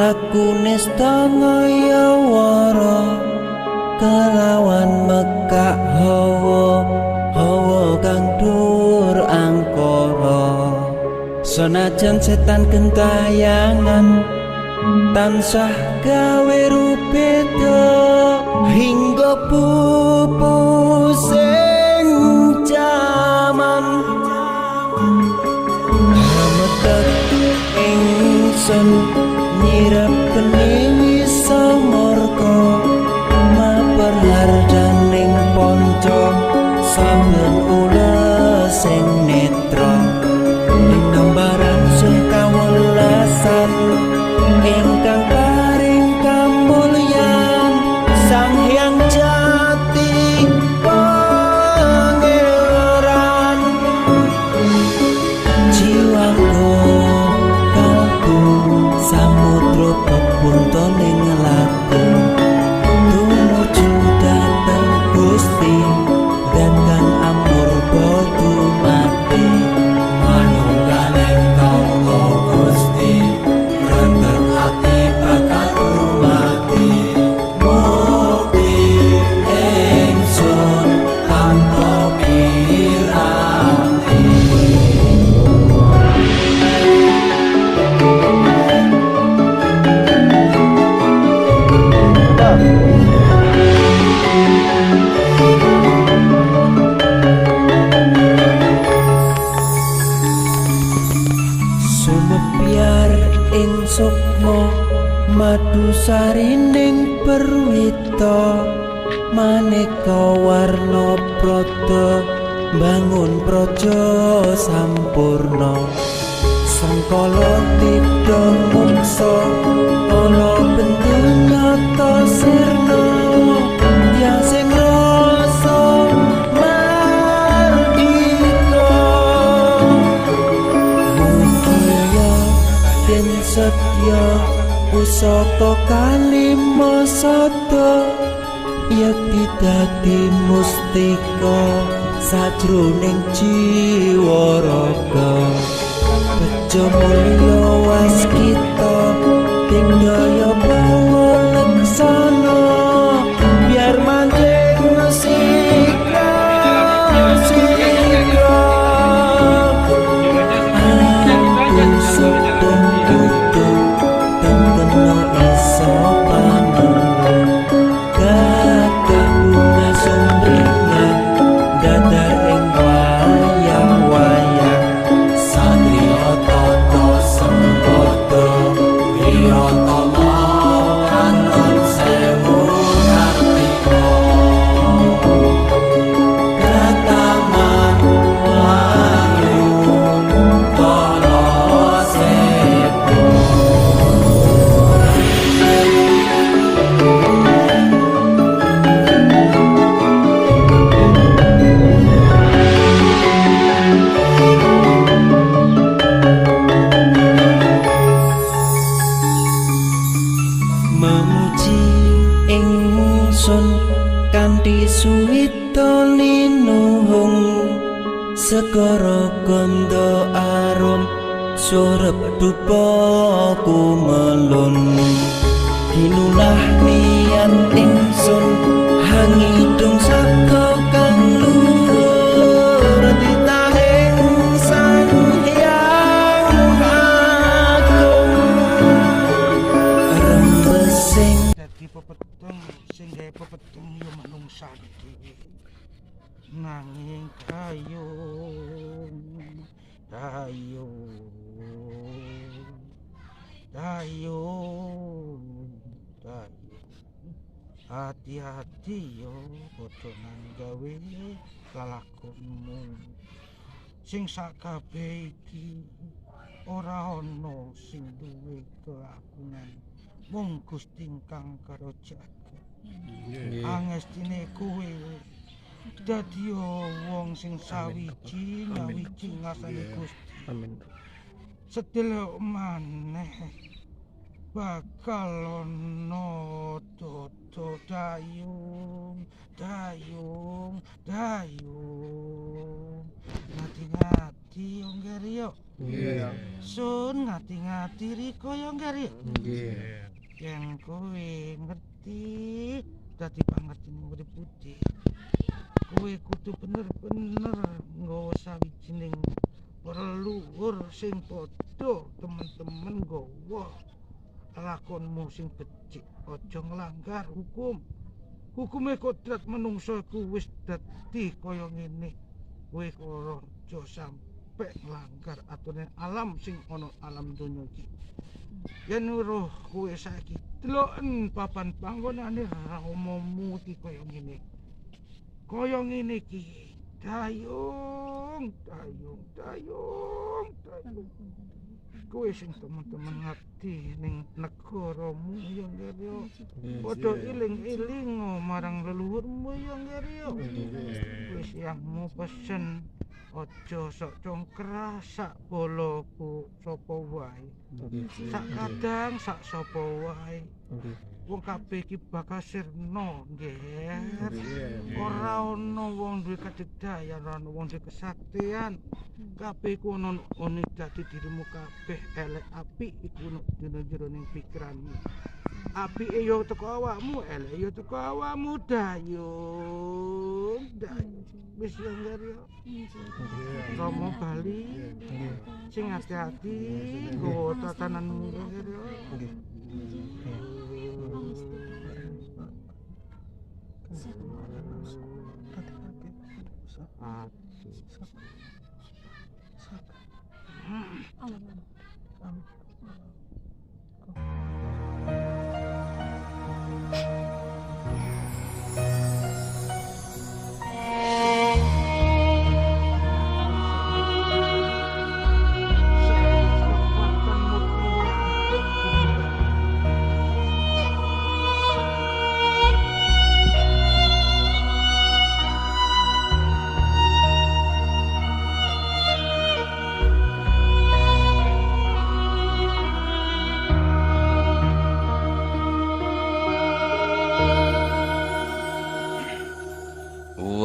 Aku nesta ngayawara kelawan mekak hawa kang dur angkara. Senajan setan gentayangan tansah gawe rupeda hingga pupusing jaman hametek ingsun nyirep geni wisa marga maper hardaning panca saben ula sing netra linambaran sing kawelasan ingkang paring kamulyan Sang Hyang Jati Pangeran. Jiwaku kalbu samudra pepundhaning laku tumuju dhateng Gusti dhateng amurba dumati manunggaling tangga Gusti rendeng ati bakal dumati mukti ingsun tanpa piranti. Sumebyar ing sukma madu sarining perwita maneka warna prada bangun praja sampurna sangkala tidha mungsa ana bentuk nyata sirna ya sing rasa mardika mugia den setya pusaka kalima sada yekti dadi mustika sajroning jiwa raga bejo mulya waskita dingaya pangalaksana biar manjing sika sika aku sedang butuh tengkena iso panenung gagah bunga sumringah dadar ing wayang-wayang satria tata sembada wiyatama kanton sewu kartika kataman wayu kala sepo. Memuji ingsun kanthi suwita linuhung segara ganda arum surep dupa kumelun kinunah niat ingsun hangidung saka kang luhur titahing Sang Hyang Agung rembesing dadi pepetung sing gawe pepetung yo manungsa dhewe nanging dayung hati-hati yo padha gawe lalakonmu sing sakabeh iki ora ana sing duwe kelakuan mung Gusti kang karo jagat angestine kuwe dadi wong sing sawiji nyawiji ngasani Gusti. Amin. Sedhela maneh bakal ana dodo dayung ngati-ngati yo ngger yo. Nggih. Sun ngati-ngati riko ya nggih. Nggih. Yen kowe ngerti dadi pangertene urip putih. Kowe kudu bener-bener nggawa sawijining leluhur sing padha temen-temen nggawa lakonmu sing becik, aja nglanggar hukum. Hukume kodrat menungso iku wis dadi kaya ngene. Kowe ora aja sampe nglanggar aturan alam sing ana alam donya iki. Yen weruh kowe saiki deloken papan panggonane ramamu iki kaya ngene. Kaya ngene iki. Dayung. Kowe sing temen-temen ngerti ning negaramu ya nggih. Padha iling-iling marang leluhurmu ya nggih. Wis yangmu pesen aja sok congkrah sak boloku sapa wae. Sak kadang sak sapa wae. Wong kabeh iki bakal sirna nggih. Ora ana wong duwe kadegdayan, ora ana wong duwe kesaktian. Kabeh ku ono dadi dirimu kabeh elek apik iku ono dina jroning pikiranmu. Apike ya teko awakmu, elek ya teko awakmu dayung. Wis ya nggih ya. Romo bali. Sing hati-hati nggawa tatananmu nggih ya.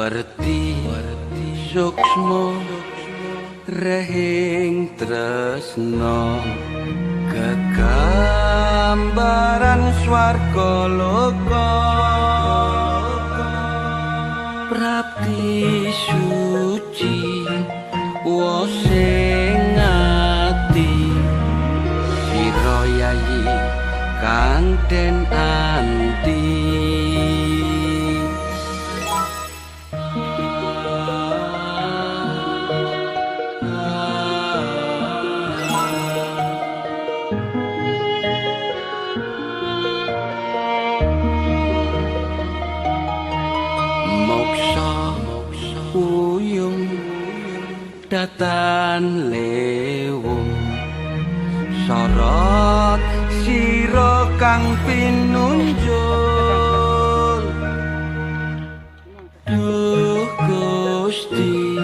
Warti suksma rahing tresna kegambaran swarga loka prapti suci wosing ati sira yayi kang den anti. Datan lewung sorot sira kang pinunjul duh Gusti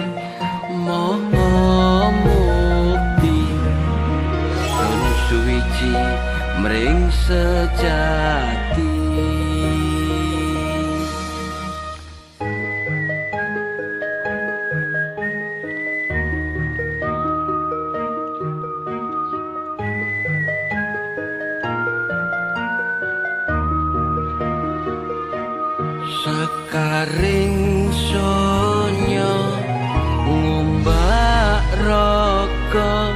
Maha Mukti sun suwiji mring sejati. Sekaring sonya ngumbak raga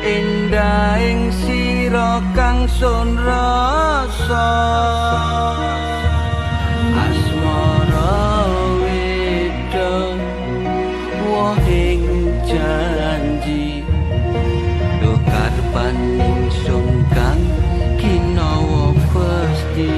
endahing sira kang sun rasa asmara wedok wohing janji duh karepaning sun kang kinawa pasti.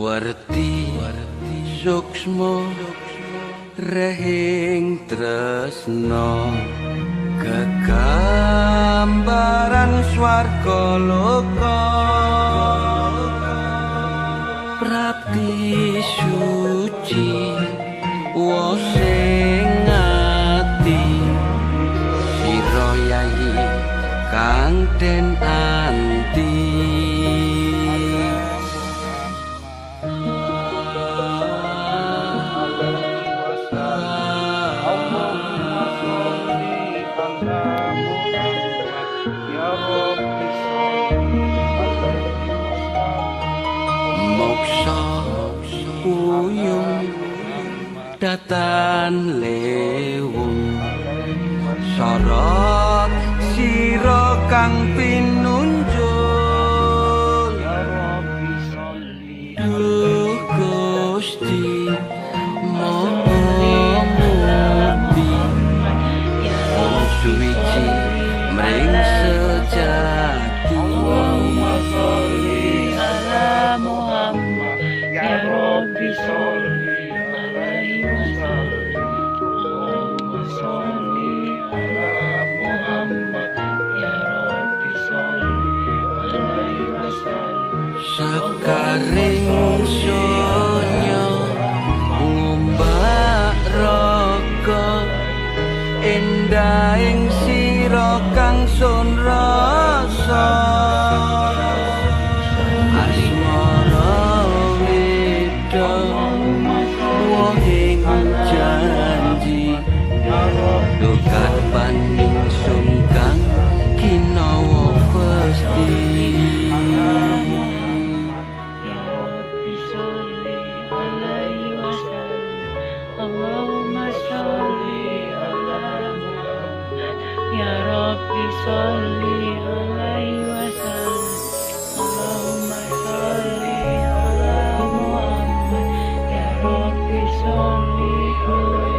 Warti suksma rahing tresna kegambaran swarga loka prapti suci wa sing ati sira yayi kang den anti uyung datan lewung sorot sira kang pinunjul duh Gusti Maha Muti wong suci mring sejati sakaring sonya ngumbak raga endahing sira kang sun rasa asmara wedok wohing janji dukat paning sungkang kinawa pasti Allahumma sholli ala Muhammad ya Rabbi sholli alaihi wasallam Allahumma sholli ala Muhammad ya Rabbi sholli alaihi wasallam Allahumma sholli ala Muhammad ya Rabbi sholli alaihi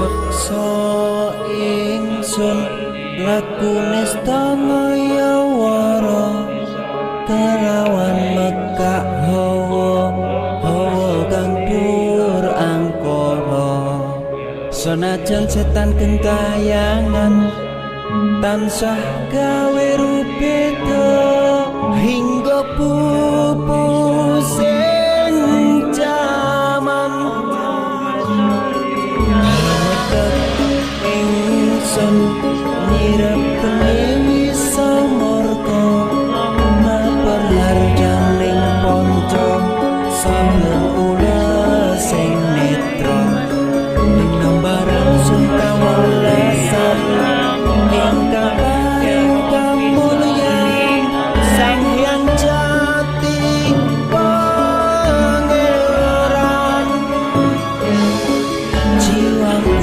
wasallam laku nestana ya wara kelawan mekak hawa kang dur angkara senajan setan kentayangan tansah gawe rupeda hingga pupusing jaman ingsun nyirep kenewi samorko maperlar janing ponco samlen ula sing netra ing nambaran sungkawalasan ingkang paring kamulyan sang hyang jati pangeran jiwaku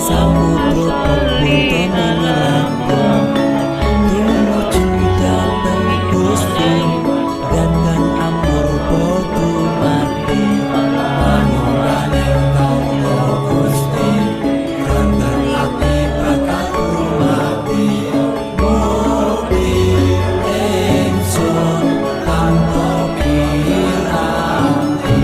samudra pepungkane ngelakon Tuno cinta Gusti dan amur bodu mati manungane kaula Gusti rantar ati bakal mati mati ingsun tanpa piranti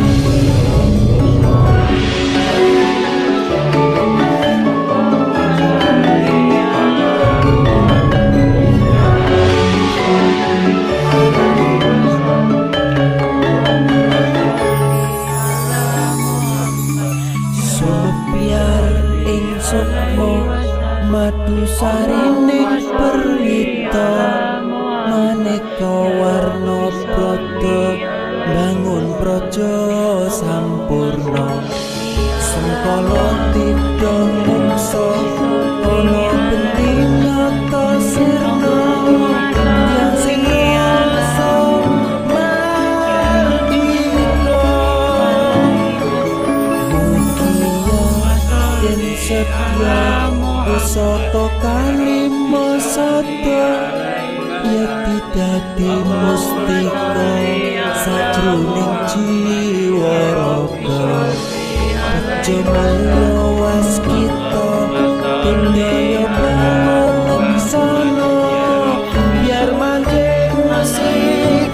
madu sarine perwita maneka warna prada bangun praja sampurna sengkala tidha mungsa ana bendina tasirna yang sing rasa mardika mugia den setia soto kalimo soto yati dadi mustika sajroning jiwa raga aja mayo waskita dunya pamoksana biar mangke musik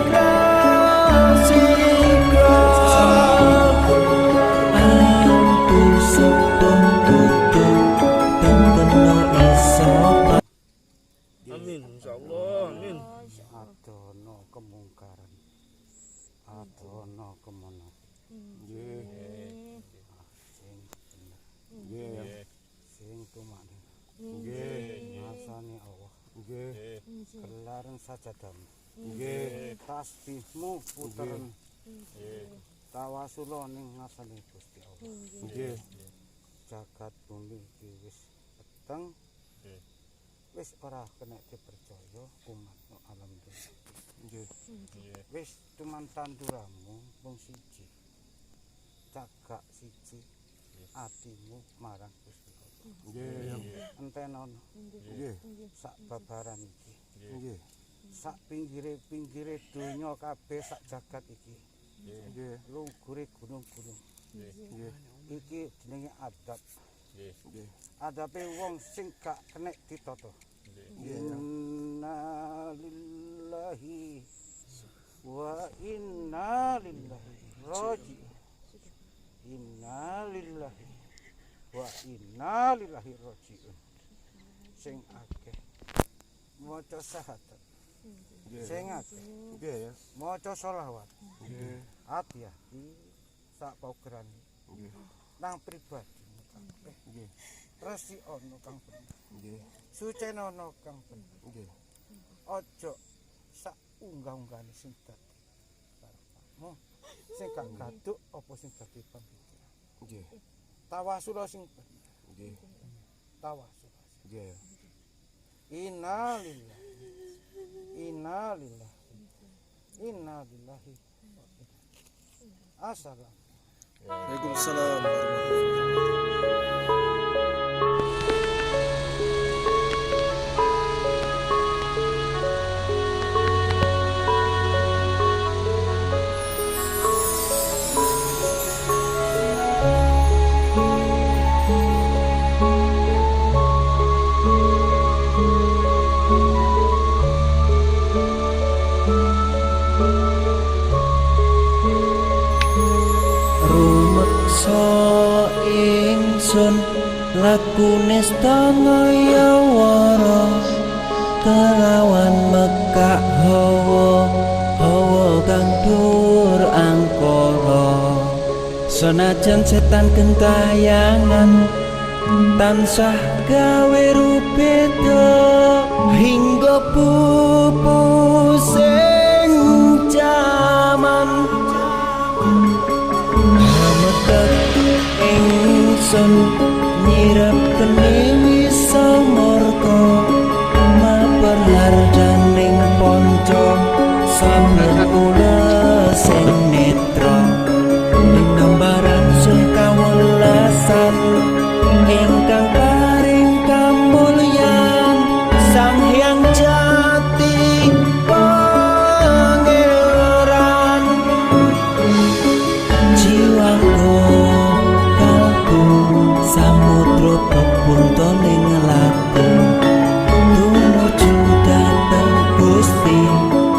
sajadamu. Nggih. Tasbihmu puteren. Nggih. Tawasula ning ngarsane Gusti Allah. Nggih. Jagat bumi iki wis peteng. Nggih. Wis ora kena dipercaya umat alam dunya. Nggih. Wis cuman tanduramu mung siji. Cagak siji. Atimu marang Gusti Allah. Nggih. Entenono. Nggih. Sak babaran iki. Nggih. Sak pinggire-pinggire donya kabeh sak jagat iki. Nggih. Lugure gunung-gunung. Nggih. Iki jenenge adab. Nggih. Adabe wong sing gak kenek ditata. Inna lillahi wa inna ilaihi raji'un. Inna lillahi wa inna ilaihi raji'un. Sing akeh maca syahadat. Sing akeh nggih ya, maca sholawat. Nggih. Hati-hati sak paugeran. Nggih. Nang pribadi kabeh. Nggih. Resi ana kang bener. Nggih. Sucenono kang bener. Nggih. Aja sak unggah-unggahane sing dadi karepmu. Sing gak gaduk apa sing dadi pemikiran. Nggih. Tawasula sing bener. Nggih. Tawasula. Nggih. Innalillahi. Innalillahi. Innalillahi. Assalamualaikum. Waalaikumsalam. Rumeksa ingsun lakune stangaya wara kelawan mekak hawa kang dur angkara senajan setan gentayangan tansah gawe rupeda hingga pupu sing jaman ingsun nyirap kene wisa marga maperlar daning ponco sampeyan kula sing netra dinambaran sekawelasan ingkang paring kamulyan Sang Hyang Jati Pangeran jiwaku samudra pepuntaning